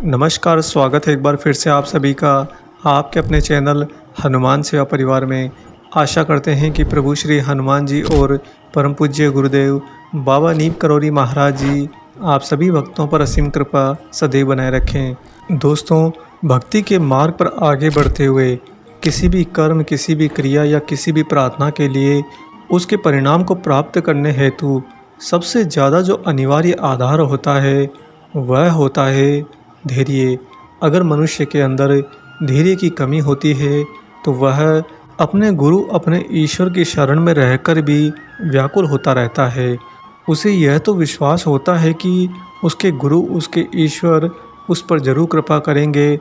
नमस्कार, स्वागत है एक बार फिर से आप सभी का आपके अपने चैनल हनुमान सेवा परिवार में। आशा करते हैं कि प्रभु श्री हनुमान जी और परम पूज्य गुरुदेव बाबा नीम करौरी महाराज जी आप सभी भक्तों पर असीम कृपा सदैव बनाए रखें। दोस्तों, भक्ति के मार्ग पर आगे बढ़ते हुए किसी भी कर्म, किसी भी क्रिया या किसी भी प्रार्थना के लिए उसके परिणाम को प्राप्त करने हेतु सबसे ज़्यादा जो अनिवार्य आधार होता है वह होता है धैर्य। अगर मनुष्य के अंदर धैर्य की कमी होती है तो वह अपने गुरु, अपने ईश्वर की शरण में रहकर भी व्याकुल होता रहता है। उसे यह तो विश्वास होता है कि उसके गुरु, उसके ईश्वर उस पर जरूर कृपा करेंगे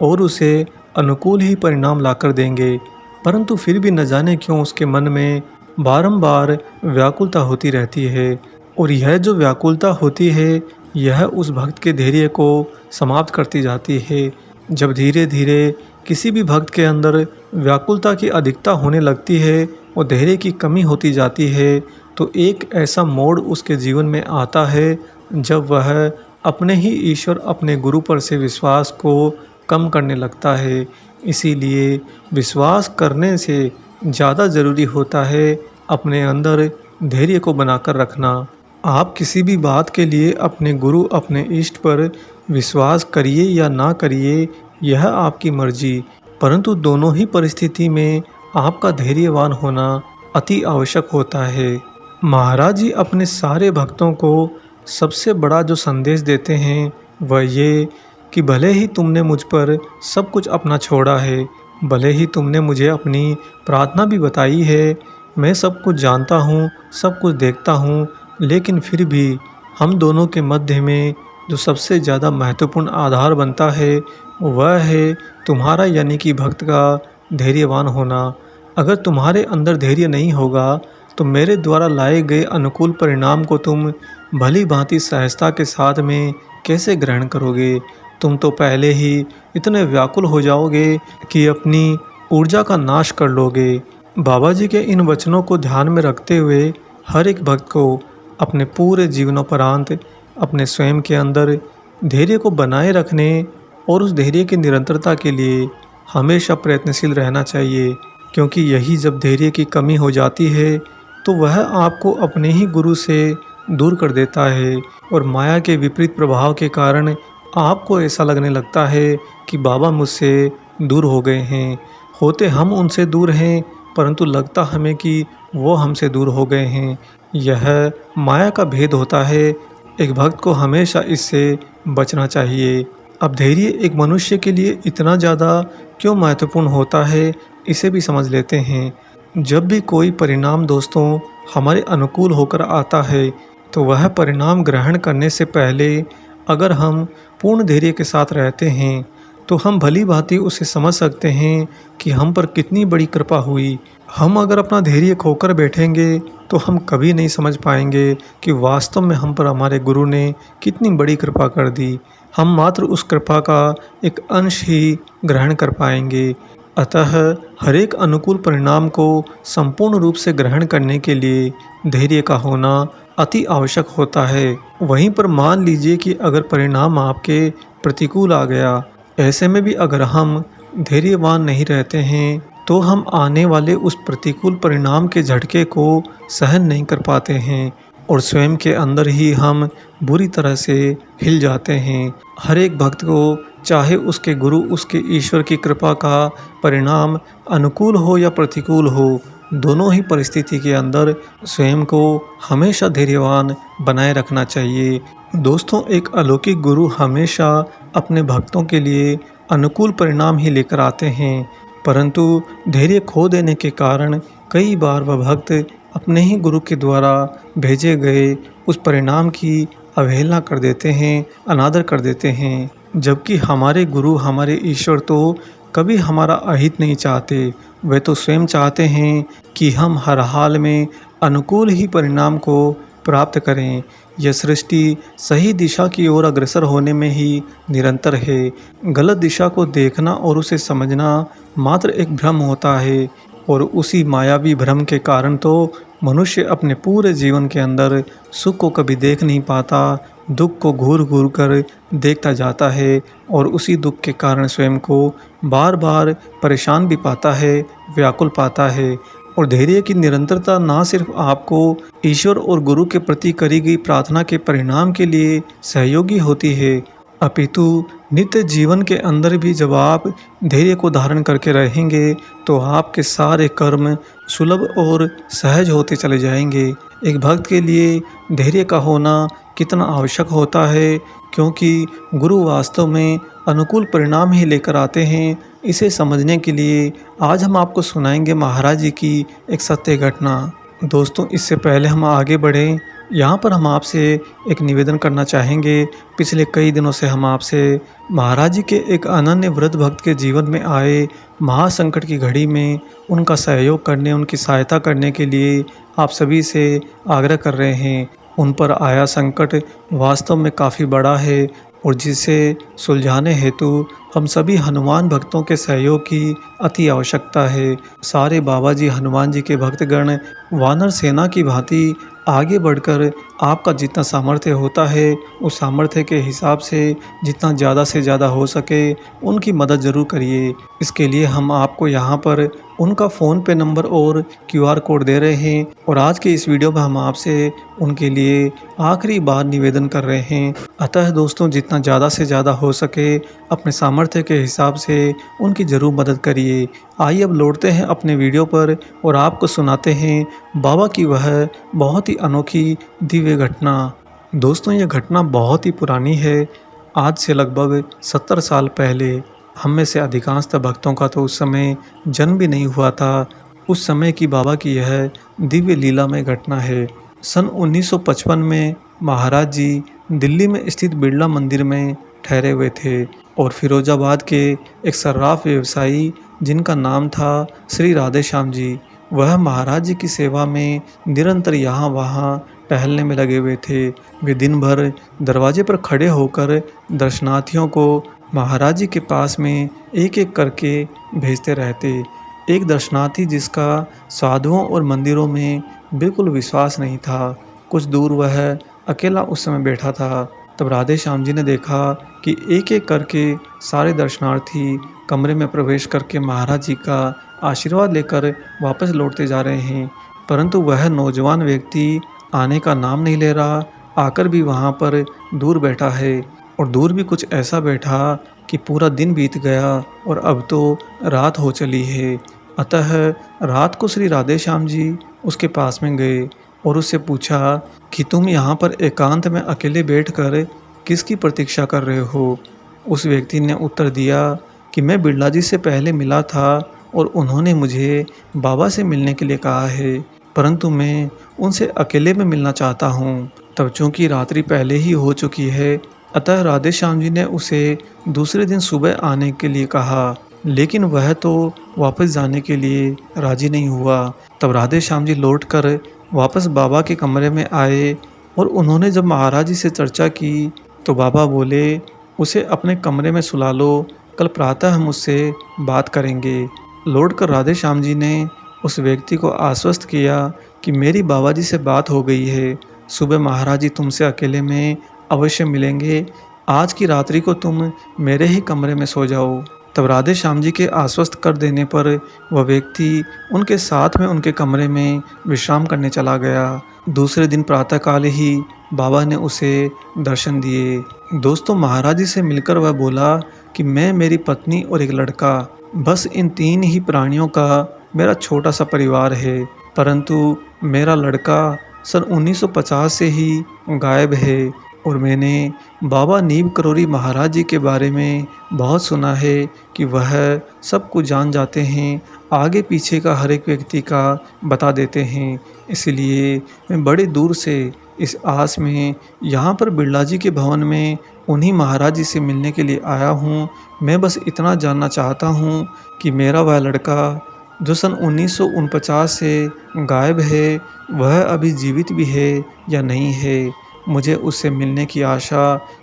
और उसे अनुकूल ही परिणाम लाकर देंगे, परंतु फिर भी न जाने क्यों उसके मन में बारंबार व्याकुलता होती रहती है। और यह जो व्याकुलता होती है यह उस भक्त के धैर्य को समाप्त करती जाती है। जब धीरे धीरे किसी भी भक्त के अंदर व्याकुलता की अधिकता होने लगती है और धैर्य की कमी होती जाती है तो एक ऐसा मोड़ उसके जीवन में आता है जब वह अपने ही ईश्वर, अपने गुरु पर से विश्वास को कम करने लगता है। इसीलिए विश्वास करने से ज़्यादा ज़रूरी होता है अपने अंदर धैर्य को बनाकर रखना। आप किसी भी बात के लिए अपने गुरु, अपने इष्ट पर विश्वास करिए या ना करिए, यह आपकी मर्जी, परंतु दोनों ही परिस्थिति में आपका धैर्यवान होना अति आवश्यक होता है। महाराज जी अपने सारे भक्तों को सबसे बड़ा जो संदेश देते हैं वह ये कि भले ही तुमने मुझ पर सब कुछ अपना छोड़ा है, भले ही तुमने मुझे अपनी प्रार्थना भी बताई है, मैं सब कुछ जानता हूँ, सब कुछ देखता हूँ, लेकिन फिर भी हम दोनों के मध्य में जो सबसे ज़्यादा महत्वपूर्ण आधार बनता है वह है तुम्हारा, यानी कि भक्त का धैर्यवान होना। अगर तुम्हारे अंदर धैर्य नहीं होगा तो मेरे द्वारा लाए गए अनुकूल परिणाम को तुम भली भांति सहजता के साथ में कैसे ग्रहण करोगे। तुम तो पहले ही इतने व्याकुल हो जाओगे कि अपनी ऊर्जा का नाश कर लोगे। बाबा जी के इन वचनों को ध्यान में रखते हुए हर एक भक्त को अपने पूरे जीवनोपरांत अपने स्वयं के अंदर धैर्य को बनाए रखने और उस धैर्य की निरंतरता के लिए हमेशा प्रयत्नशील रहना चाहिए, क्योंकि यही जब धैर्य की कमी हो जाती है तो वह आपको अपने ही गुरु से दूर कर देता है और माया के विपरीत प्रभाव के कारण आपको ऐसा लगने लगता है कि बाबा मुझसे दूर हो गए हैं। होते हम उनसे दूर हैं, परंतु लगता हमें कि वो हमसे दूर हो गए हैं। यह माया का भेद होता है। एक भक्त को हमेशा इससे बचना चाहिए। अब धैर्य एक मनुष्य के लिए इतना ज़्यादा क्यों महत्वपूर्ण होता है, इसे भी समझ लेते हैं। जब भी कोई परिणाम दोस्तों हमारे अनुकूल होकर आता है तो वह परिणाम ग्रहण करने से पहले अगर हम पूर्ण धैर्य के साथ रहते हैं तो हम भली भांति उसे समझ सकते हैं कि हम पर कितनी बड़ी कृपा हुई। हम अगर अपना धैर्य खोकर बैठेंगे तो हम कभी नहीं समझ पाएंगे कि वास्तव में हम पर हमारे गुरु ने कितनी बड़ी कृपा कर दी। हम मात्र उस कृपा का एक अंश ही ग्रहण कर पाएंगे। अतः हर एक अनुकूल परिणाम को संपूर्ण रूप से ग्रहण करने के लिए धैर्य का होना अति आवश्यक होता है। वहीं पर मान लीजिए कि अगर परिणाम आपके प्रतिकूल आ गया, ऐसे में भी अगर हम धैर्यवान नहीं रहते हैं तो हम आने वाले उस प्रतिकूल परिणाम के झटके को सहन नहीं कर पाते हैं और स्वयं के अंदर ही हम बुरी तरह से हिल जाते हैं। हर एक भक्त को चाहे उसके गुरु, उसके ईश्वर की कृपा का परिणाम अनुकूल हो या प्रतिकूल हो, दोनों ही परिस्थिति के अंदर स्वयं को हमेशा धैर्यवान बनाए रखना चाहिए। दोस्तों, एक अलौकिक गुरु हमेशा अपने भक्तों के लिए अनुकूल परिणाम ही लेकर आते हैं, परंतु धैर्य खो देने के कारण कई बार वह भक्त अपने ही गुरु के द्वारा भेजे गए उस परिणाम की अवहेलना कर देते हैं, अनादर कर देते हैं। जबकि हमारे गुरु, हमारे ईश्वर तो कभी हमारा अहित नहीं चाहते, वे तो स्वयं चाहते हैं कि हम हर हाल में अनुकूल ही परिणाम को प्राप्त करें। यह सृष्टि सही दिशा की ओर अग्रसर होने में ही निरंतर है। गलत दिशा को देखना और उसे समझना मात्र एक भ्रम होता है और उसी मायावी भ्रम के कारण तो मनुष्य अपने पूरे जीवन के अंदर सुख को कभी देख नहीं पाता, दुख को घूर घूर कर देखता जाता है और उसी दुख के कारण स्वयं को बार बार परेशान भी पाता है, व्याकुल पाता है। और धैर्य की निरंतरता ना सिर्फ आपको ईश्वर और गुरु के प्रति करी गई प्रार्थना के परिणाम के लिए सहयोगी होती है, अपितु नित्य जीवन के अंदर भी जब आप धैर्य को धारण करके रहेंगे तो आपके सारे कर्म सुलभ और सहज होते चले जाएंगे। एक भक्त के लिए धैर्य का होना कितना आवश्यक होता है, क्योंकि गुरु वास्तव में अनुकूल परिणाम ही लेकर आते हैं। इसे समझने के लिए आज हम आपको सुनाएंगे महाराज जी की एक सत्य घटना। दोस्तों, इससे पहले हम आगे बढ़ें, यहाँ पर हम आपसे एक निवेदन करना चाहेंगे। पिछले कई दिनों से हम आपसे महाराज जी के एक अनन्य वृद्ध भक्त के जीवन में आए महासंकट की घड़ी में उनका सहयोग करने, उनकी सहायता करने के लिए आप सभी से आग्रह कर रहे हैं। उन पर आया संकट वास्तव में काफ़ी बड़ा है और जिसे सुलझाने हेतु हम सभी हनुमान भक्तों के सहयोग की अति आवश्यकता है। सारे बाबा जी हनुमान जी के भक्तगण वानर सेना की भांति आगे बढ़कर आपका जितना सामर्थ्य होता है उस सामर्थ्य के हिसाब से जितना ज़्यादा से ज़्यादा हो सके उनकी मदद ज़रूर करिए। इसके लिए हम आपको यहाँ पर उनका फ़ोन पे नंबर और क्यूआर कोड दे रहे हैं और आज के इस वीडियो में हम आपसे उनके लिए आखिरी बार निवेदन कर रहे हैं। अतः दोस्तों, जितना ज़्यादा से ज़्यादा हो सके अपने सामर्थ्य के हिसाब से उनकी ज़रूर मदद करिए। आइए अब लौटते हैं अपने वीडियो पर और आपको सुनाते हैं बाबा की वह बहुत ही अनोखी दिव्य घटना। दोस्तों, यह घटना बहुत ही पुरानी है। आज से लगभग 70 साल पहले, हम में से अधिकांशतः भक्तों का तो उस समय जन्म भी नहीं हुआ था। उस समय की बाबा की यह दिव्य लीलामय घटना है। सन 1955 में महाराज जी दिल्ली में स्थित बिरला मंदिर में ठहरे हुए थे और फिरोजाबाद के एक सर्राफ व्यवसायी जिनका नाम था श्री राधे श्याम जी, वह महाराज जी की सेवा में निरंतर यहाँ वहाँ टहलने में लगे हुए थे। वे दिन भर दरवाजे पर खड़े होकर दर्शनार्थियों को महाराज जी के पास में एक एक करके भेजते रहते। एक दर्शनार्थी जिसका साधुओं और मंदिरों में बिल्कुल विश्वास नहीं था, कुछ दूर वह अकेला उस समय बैठा था। तब राधे श्याम जी ने देखा कि एक एक करके सारे दर्शनार्थी कमरे में प्रवेश करके महाराज जी का आशीर्वाद लेकर वापस लौटते जा रहे हैं, परंतु वह नौजवान व्यक्ति आने का नाम नहीं ले रहा। आकर भी वहाँ पर दूर बैठा है और दूर भी कुछ ऐसा बैठा कि पूरा दिन बीत गया और अब तो रात हो चली है। अतः रात को श्री राधे श्याम जी उसके पास में गए और उससे पूछा कि तुम यहाँ पर एकांत में अकेले बैठकर किसकी प्रतीक्षा कर रहे हो। उस व्यक्ति ने उत्तर दिया कि मैं बिरला जी से पहले मिला था और उन्होंने मुझे बाबा से मिलने के लिए कहा है, परंतु मैं उनसे अकेले में मिलना चाहता हूँ। तब चूँकि रात्रि पहले ही हो चुकी है, अतः राधे श्याम जी ने उसे दूसरे दिन सुबह आने के लिए कहा, लेकिन वह तो वापस जाने के लिए राजी नहीं हुआ। तब राधे श्याम जी लौटकर वापस बाबा के कमरे में आए और उन्होंने जब महाराज जी से चर्चा की तो बाबा बोले, उसे अपने कमरे में सुला लो, कल प्रातः हम उससे बात करेंगे। लौटकर राधे श्याम जी ने उस व्यक्ति को आश्वस्त किया कि मेरी बाबा जी से बात हो गई है, सुबह महाराज जी तुमसे अकेले में अवश्य मिलेंगे, आज की रात्रि को तुम मेरे ही कमरे में सो जाओ। तब राधे श्याम जी के आश्वस्त कर देने पर वह व्यक्ति उनके साथ में उनके कमरे में विश्राम करने चला गया। दूसरे दिन प्रातःकाल ही बाबा ने उसे दर्शन दिए। दोस्तों, महाराज जी से मिलकर वह बोला कि मैं, मेरी पत्नी और एक लड़का, बस इन 3 ही प्राणियों का मेरा छोटा सा परिवार है, परंतु मेरा लड़का सन 1950 से ही गायब है और मैंने बाबा नीम करोली महाराज जी के बारे में बहुत सुना है कि वह सब कुछ जान जाते हैं, आगे पीछे का हर एक व्यक्ति का बता देते हैं। इसलिए मैं बड़े दूर से इस आस में यहाँ पर बिरला जी के भवन में उन्हीं महाराज जी से मिलने के लिए आया हूँ। मैं बस इतना जानना चाहता हूँ कि मेरा वह लड़का जो सन 1949 से गायब है, वह अभी जीवित भी है या नहीं है। मुझे उससे मिलने की आशा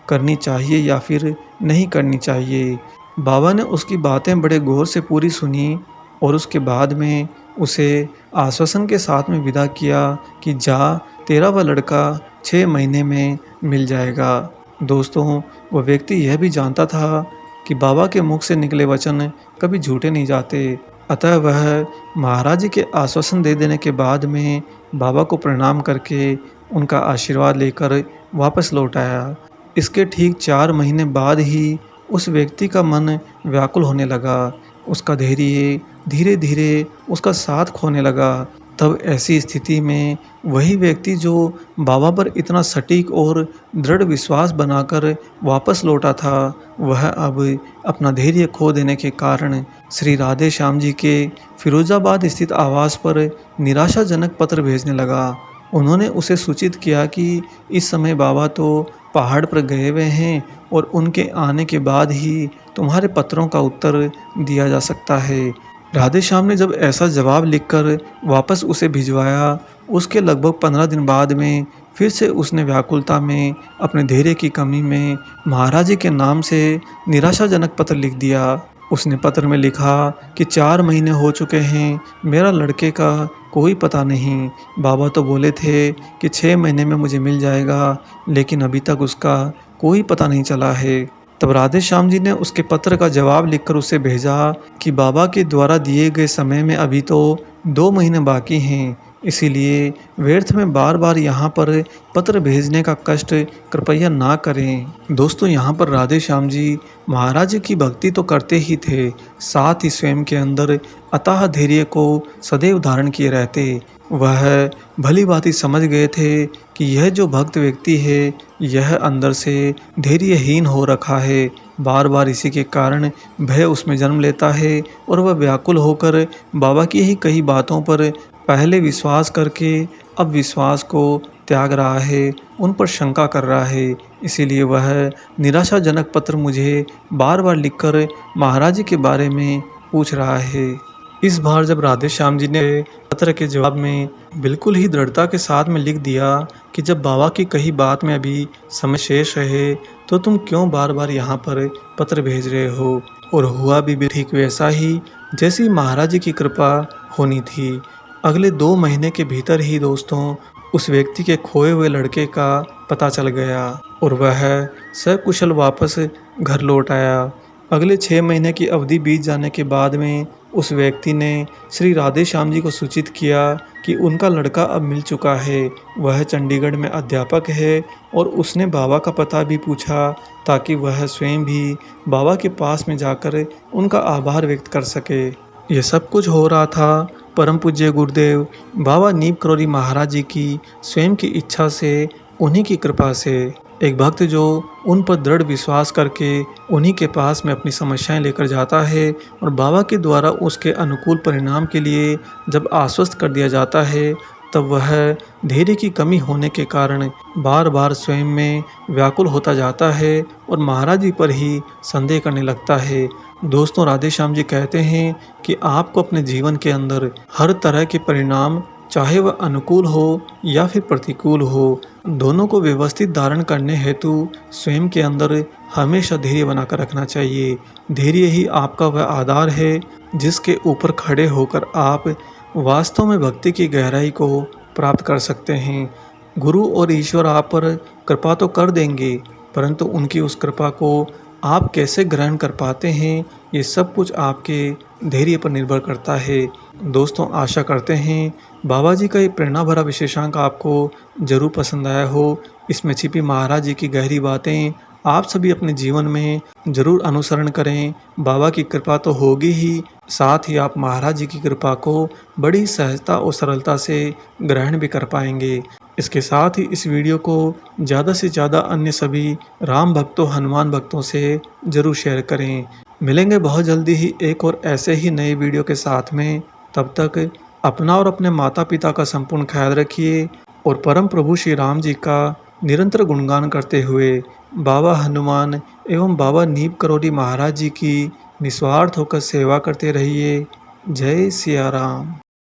करनी चाहिए या फिर नहीं करनी चाहिए। बाबा ने उसकी बातें बड़े गौर से पूरी सुनी और उसके बाद में उसे आश्वासन के साथ में विदा किया कि जा, तेरा वह लड़का 6 महीने में मिल जाएगा। दोस्तों, वह व्यक्ति यह भी जानता था कि बाबा के मुख से निकले वचन कभी झूठे नहीं जाते। अतः वह महाराज जी के आश्वासन दे देने के बाद में बाबा को प्रणाम करके उनका आशीर्वाद लेकर वापस लौट आया। इसके ठीक 4 महीने बाद ही उस व्यक्ति का मन व्याकुल होने लगा। उसका धैर्य धीरे-धीरे उसका साथ खोने लगा। तब ऐसी स्थिति में वही व्यक्ति जो बाबा पर इतना सटीक और दृढ़ विश्वास बनाकर वापस लौटा था, वह अब अपना धैर्य खो देने के कारण श्री राधे श्याम जी के फिरोजाबाद स्थित आवास पर निराशाजनक पत्र भेजने लगा। उन्होंने उसे सूचित किया कि इस समय बाबा तो पहाड़ पर गए हुए हैं और उनके आने के बाद ही तुम्हारे पत्रों का उत्तर दिया जा सकता है। राधे श्याम ने जब ऐसा जवाब लिखकर वापस उसे भिजवाया, उसके लगभग 15 दिन बाद में फिर से उसने व्याकुलता में अपने धैर्य की कमी में महाराज जी के नाम से निराशाजनक पत्र लिख दिया। उसने पत्र में लिखा कि 4 महीने हो चुके हैं, मेरा लड़के का कोई पता नहीं। बाबा तो बोले थे कि 6 महीने में मुझे मिल जाएगा, लेकिन अभी तक उसका कोई पता नहीं चला है। तब राधे श्याम जी ने उसके पत्र का जवाब लिखकर उसे भेजा कि बाबा के द्वारा दिए गए समय में अभी तो 2 महीने बाकी हैं, इसीलिए व्यर्थ में बार बार यहाँ पर पत्र भेजने का कष्ट कृपया ना करें। दोस्तों, यहाँ पर राधे श्याम जी महाराज जी की भक्ति तो करते ही थे, साथ ही स्वयं के अंदर अथाह धैर्य को सदैव धारण किए रहते। वह भली भांति समझ गए थे कि यह जो भक्त व्यक्ति है, यह अंदर से धैर्यहीन हो रखा है। बार बार इसी के कारण भय उसमें जन्म लेता है और वह व्याकुल होकर बाबा की ही कई बातों पर पहले विश्वास करके अब विश्वास को त्याग रहा है, उन पर शंका कर रहा है। इसीलिए वह निराशाजनक पत्र मुझे बार बार लिखकर महाराज जी के बारे में पूछ रहा है। इस बार जब राधे श्याम जी ने पत्र के जवाब में बिल्कुल ही दृढ़ता के साथ में लिख दिया कि जब बाबा की कही बात में अभी समय शेष रहे तो तुम क्यों बार बार यहाँ पर पत्र भेज रहे हो, और हुआ भी ठीक वैसा ही जैसी महाराज जी की कृपा होनी थी। अगले 2 महीने के भीतर ही दोस्तों, उस व्यक्ति के खोए हुए लड़के का पता चल गया और वह सकुशल वापस घर लौट आया। अगले 6 महीने की अवधि बीत जाने के बाद में उस व्यक्ति ने श्री राधे श्याम जी को सूचित किया कि उनका लड़का अब मिल चुका है। वह चंडीगढ़ में अध्यापक है और उसने बाबा का पता भी पूछा ताकि वह स्वयं भी बाबा के पास में जाकर उनका आभार व्यक्त कर सके। यह सब कुछ हो रहा था परम पूज्य गुरुदेव बाबा नीम करोली महाराज जी की स्वयं की इच्छा से, उन्हीं की कृपा से। एक भक्त जो उन पर दृढ़ विश्वास करके उन्हीं के पास में अपनी समस्याएं लेकर जाता है और बाबा के द्वारा उसके अनुकूल परिणाम के लिए जब आश्वस्त कर दिया जाता है, तब वह धैर्य की कमी होने के कारण बार बार स्वयं में व्याकुल होता जाता है और महाराज जी पर ही संदेह करने लगता है। दोस्तों, राधे श्याम जी कहते हैं कि आपको अपने जीवन के अंदर हर तरह के परिणाम, चाहे वह अनुकूल हो या फिर प्रतिकूल हो, दोनों को व्यवस्थित धारण करने हेतु स्वयं के अंदर हमेशा धैर्य बनाकर रखना चाहिए। धैर्य ही आपका वह आधार है जिसके ऊपर खड़े होकर आप वास्तव में भक्ति की गहराई को प्राप्त कर सकते हैं। गुरु और ईश्वर आप पर कृपा तो कर देंगे, परंतु उनकी उस कृपा को आप कैसे ग्रहण कर पाते हैं, ये सब कुछ आपके धैर्य पर निर्भर करता है। दोस्तों, आशा करते हैं बाबा जी का ये प्रेरणा भरा विशेषांक आपको जरूर पसंद आया हो। इसमें छिपी महाराज जी की गहरी बातें आप सभी अपने जीवन में जरूर अनुसरण करें। बाबा की कृपा तो होगी ही, साथ ही आप महाराज जी की कृपा को बड़ी सहजता और सरलता से ग्रहण भी कर पाएंगे। इसके साथ ही इस वीडियो को ज़्यादा से ज़्यादा अन्य सभी राम भक्तों, हनुमान भक्तों से ज़रूर शेयर करें। मिलेंगे बहुत जल्दी ही एक और ऐसे ही नए वीडियो के साथ में। तब तक अपना और अपने माता पिता का संपूर्ण ख्याल रखिए और परम प्रभु श्री राम जी का निरंतर गुणगान करते हुए बाबा हनुमान एवं बाबा नीम करोली महाराज जी की निस्वार्थ होकर सेवा करते रहिए। जय सिया राम।